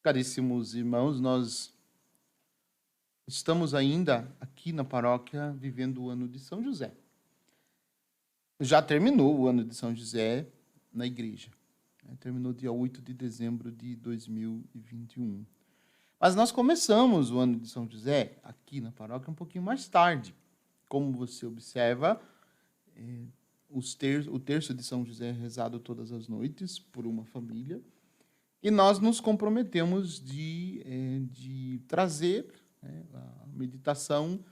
Caríssimos irmãos, nós estamos ainda aqui na paróquia vivendo o ano de São José. Já terminou o ano de São José na igreja. Terminou dia 8 de dezembro de 2021. Mas nós começamos o ano de São José aqui na paróquia um pouquinho mais tarde. Como você observa, o terço de São José é rezado todas as noites por uma família. E nós nos comprometemos de trazer a meditação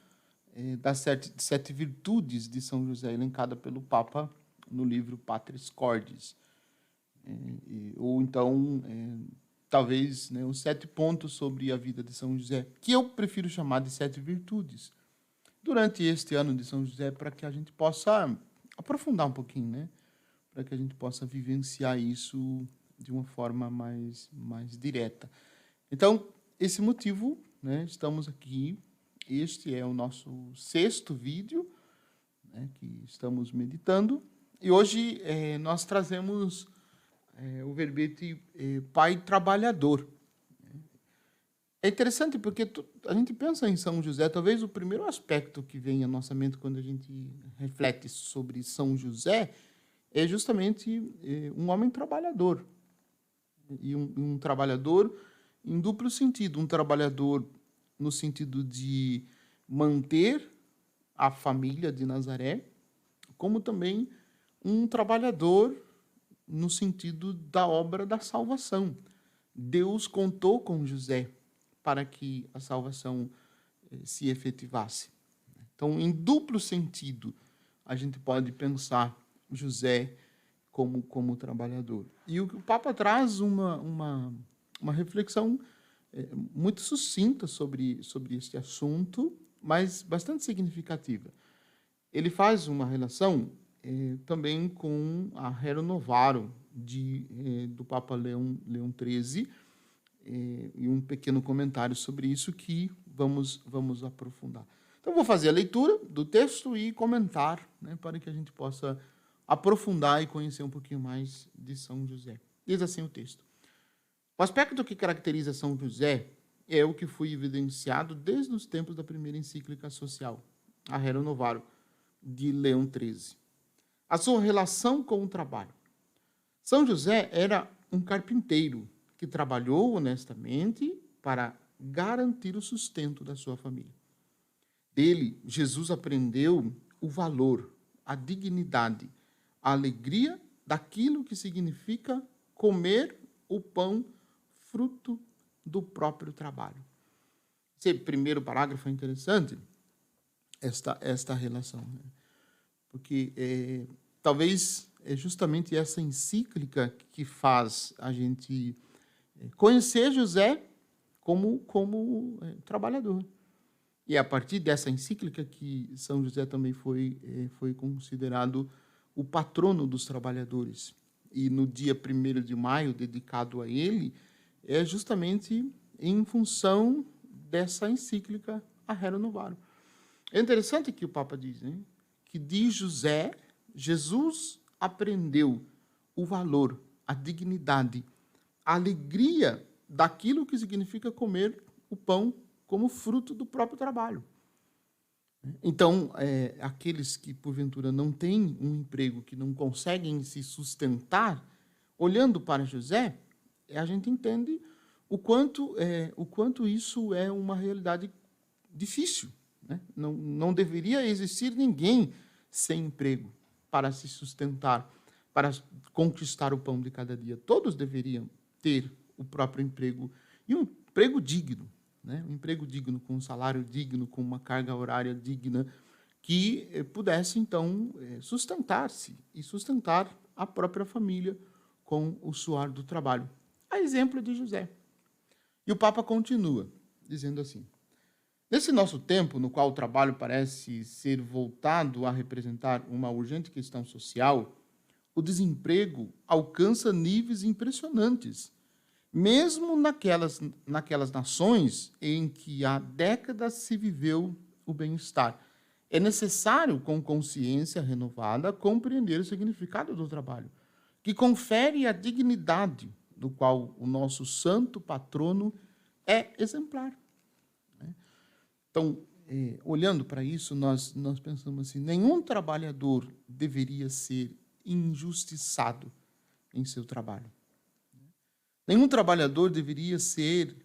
das sete virtudes de São José, elencada pelo Papa no livro Patris Cordis. Ou então, talvez, os 7 pontos sobre a vida de São José, que eu prefiro chamar de 7 virtudes, durante este ano de São José, para que a gente possa aprofundar um pouquinho, para que a gente possa vivenciar isso de uma forma mais direta. Então, esse motivo, estamos aqui. Este é o nosso 6º vídeo, que estamos meditando. E hoje nós trazemos o verbete pai trabalhador. É interessante porque a gente pensa em São José, talvez o primeiro aspecto que vem à nossa mente quando a gente reflete sobre São José é justamente um homem trabalhador. E um trabalhador em duplo sentido. Um trabalhador no sentido de manter a família de Nazaré, como também um trabalhador no sentido da obra da salvação. Deus contou com José para que a salvação se efetivasse. Então, em duplo sentido, a gente pode pensar José como trabalhador. E o Papa traz uma reflexão muito sucinta sobre este assunto, mas bastante significativa. Ele faz uma relação também com a Rerum Novarum do Papa Leão XIII, e um pequeno comentário sobre isso que vamos aprofundar. Então, vou fazer a leitura do texto e comentar, para que a gente possa aprofundar e conhecer um pouquinho mais de São José. Diz assim o texto. O aspecto que caracteriza São José é o que foi evidenciado desde os tempos da primeira encíclica social, a Rerum Novarum, de Leão XIII. A sua relação com o trabalho. São José era um carpinteiro que trabalhou honestamente para garantir o sustento da sua família. Dele, Jesus aprendeu o valor, a dignidade, a alegria daquilo que significa comer o pão fruto do próprio trabalho. Esse primeiro parágrafo é interessante, esta relação. Porque talvez é justamente essa encíclica que faz a gente conhecer José como trabalhador. E é a partir dessa encíclica que São José também foi considerado o patrono dos trabalhadores. E no dia 1º de maio, dedicado a ele, é justamente em função dessa encíclica, a Rerum Novarum. É interessante que o Papa diz, que de José, Jesus aprendeu o valor, a dignidade, a alegria daquilo que significa comer o pão como fruto do próprio trabalho. Então, aqueles que, porventura, não têm um emprego, que não conseguem se sustentar, olhando para José, a gente entende o quanto isso é uma realidade difícil. Não deveria existir ninguém sem emprego para se sustentar, para conquistar o pão de cada dia. Todos deveriam ter o próprio emprego, e um emprego digno. Um emprego digno, com um salário digno, com uma carga horária digna, que pudesse, então, sustentar-se e sustentar a própria família com o suor do trabalho. A exemplo de José. E o Papa continua, dizendo assim, nesse nosso tempo, no qual o trabalho parece ser voltado a representar uma urgente questão social, o desemprego alcança níveis impressionantes, mesmo naquelas nações em que há décadas se viveu o bem-estar. É necessário, com consciência renovada, compreender o significado do trabalho, que confere a dignidade, do qual o nosso santo patrono é exemplar. Então, olhando para isso, nós pensamos assim, nenhum trabalhador deveria ser injustiçado em seu trabalho. Nenhum trabalhador deveria ser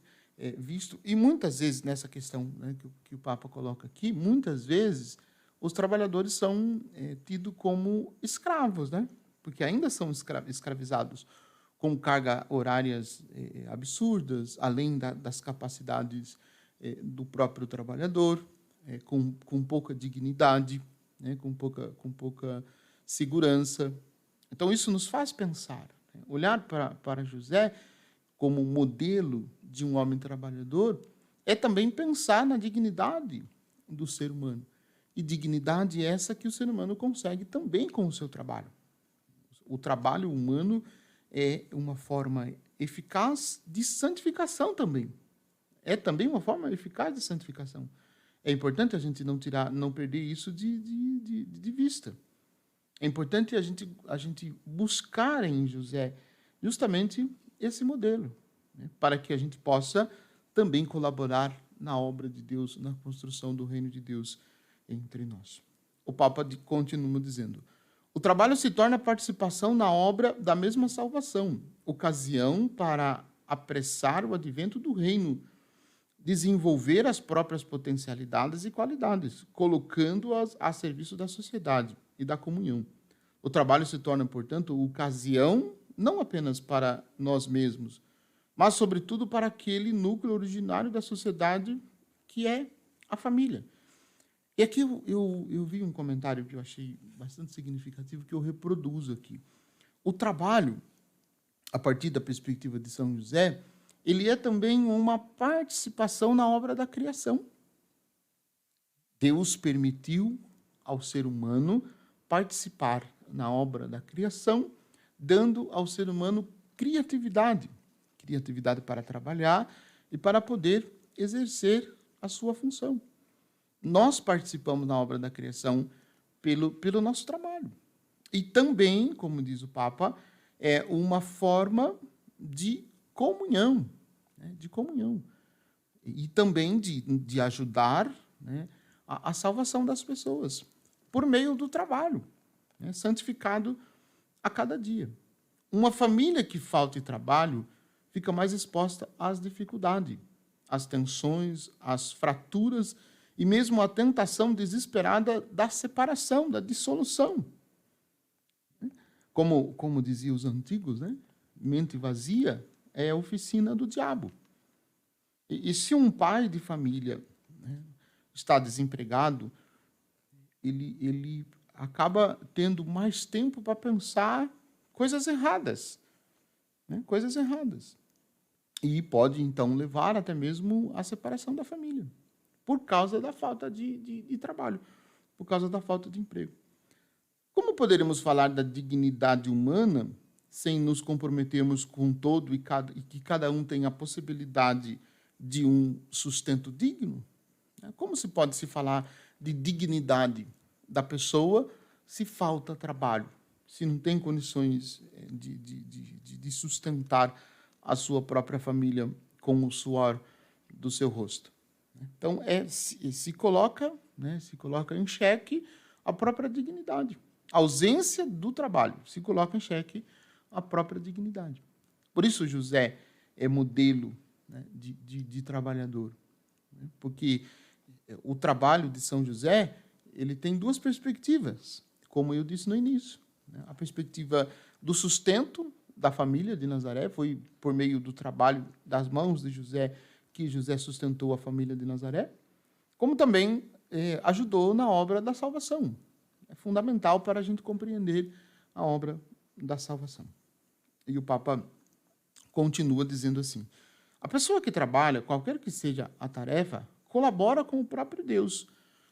visto, e muitas vezes, nessa questão, né, que o Papa coloca aqui, muitas vezes os trabalhadores são tidos como escravos, né? Porque ainda são escravizados com cargas horárias absurdas, além das capacidades do próprio trabalhador, com pouca dignidade, né, com pouca segurança. Então, isso nos faz pensar. Né? Olhar para José como modelo de um homem trabalhador é também pensar na dignidade do ser humano. E dignidade essa que o ser humano consegue também com o seu trabalho. O trabalho humano é uma forma eficaz de santificação também. É também uma forma eficaz de santificação. É importante a gente não perder isso de vista. É importante a gente buscar em José justamente esse modelo, né, para que a gente possa também colaborar na obra de Deus, na construção do reino de Deus entre nós. O Papa continua dizendo: o trabalho se torna participação na obra da mesma salvação, ocasião para apressar o advento do reino, desenvolver as próprias potencialidades e qualidades, colocando-as a serviço da sociedade e da comunhão. O trabalho se torna, portanto, ocasião não apenas para nós mesmos, mas, sobretudo, para aquele núcleo originário da sociedade que é a família. E aqui eu vi um comentário que eu achei bastante significativo, que eu reproduzo aqui. O trabalho, a partir da perspectiva de São José, ele é também uma participação na obra da criação. Deus permitiu ao ser humano participar na obra da criação, dando ao ser humano criatividade para trabalhar e para poder exercer a sua função. Nós participamos na obra da criação pelo nosso trabalho. E também, como diz o Papa, é uma forma de comunhão, né, e também de ajudar, né, a salvação das pessoas por meio do trabalho, né, santificado a cada dia. Uma família que falta de trabalho fica mais exposta às dificuldades, às tensões, às fraturas e mesmo à tentação desesperada da separação, da dissolução. Como diziam os antigos, né? Mente vazia é a oficina do diabo. E se um pai de família, né, está desempregado, ele acaba tendo mais tempo para pensar coisas erradas. Né? Coisas erradas. E pode, então, levar até mesmo à separação da família, por causa da falta de trabalho, por causa da falta de emprego. Como poderemos falar da dignidade humana sem nos comprometermos com todo e que cada um tenha a possibilidade de um sustento digno? Como se pode se falar de dignidade da pessoa se falta trabalho, se não tem condições de sustentar a sua própria família com o suor do seu rosto? Então, se coloca em xeque a própria dignidade. A ausência do trabalho se coloca em xeque a própria dignidade. Por isso, José é modelo, né, de trabalhador. Né? Porque o trabalho de São José ele tem duas perspectivas, como eu disse no início. Né? A perspectiva do sustento da família de Nazaré, foi por meio do trabalho das mãos de José que José sustentou a família de Nazaré, como também ajudou na obra da salvação. É fundamental para a gente compreender a obra da salvação. E o Papa continua dizendo assim: a pessoa que trabalha, qualquer que seja a tarefa, colabora com o próprio Deus.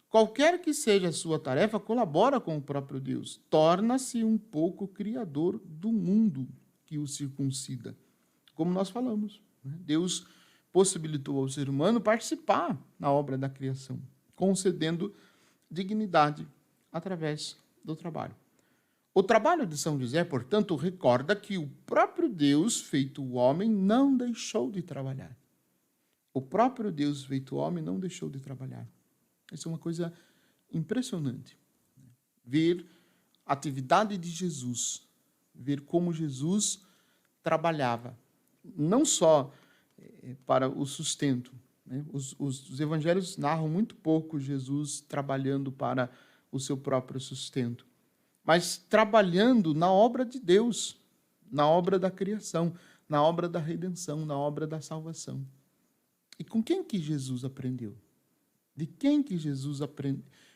Qualquer que seja a sua tarefa, colabora com o próprio Deus. Torna-se um pouco criador do mundo que o circuncida. Como nós falamos, né? Deus possibilitou ao ser humano participar na obra da criação, concedendo dignidade através do trabalho. O trabalho de São José, portanto, recorda que o próprio Deus, feito homem, não deixou de trabalhar. O próprio Deus, feito homem, não deixou de trabalhar. Isso é uma coisa impressionante. Ver a atividade de Jesus, ver como Jesus trabalhava, não só para o sustento. Né? Os evangelhos narram muito pouco Jesus trabalhando para o seu próprio sustento, mas trabalhando na obra de Deus, na obra da criação, na obra da redenção, na obra da salvação. E com quem que Jesus aprendeu? De quem que Jesus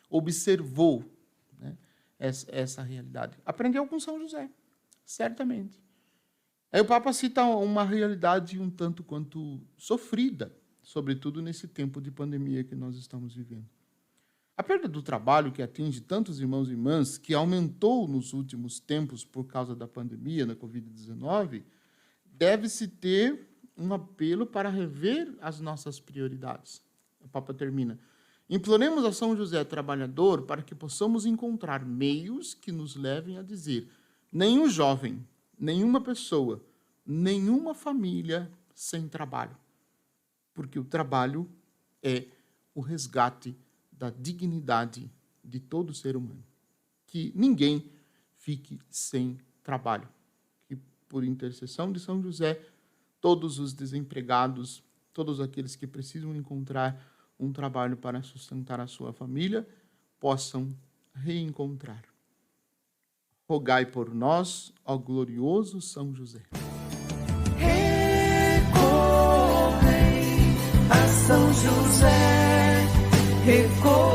observou, né, essa realidade? Aprendeu com São José, certamente. Aí o Papa cita uma realidade um tanto quanto sofrida, sobretudo nesse tempo de pandemia que nós estamos vivendo. A perda do trabalho que atinge tantos irmãos e irmãs, que aumentou nos últimos tempos por causa da pandemia, da Covid-19, deve-se ter um apelo para rever as nossas prioridades. O Papa termina: imploremos a São José trabalhador para que possamos encontrar meios que nos levem a dizer: nenhum jovem, nenhuma pessoa, nenhuma família sem trabalho. Porque o trabalho é o resgate da dignidade de todo ser humano. Que ninguém fique sem trabalho. Que, por intercessão de São José, todos os desempregados, todos aqueles que precisam encontrar um trabalho para sustentar a sua família, possam reencontrar. Rogai por nós, ó glorioso São José. Recorrei a São José, recorrei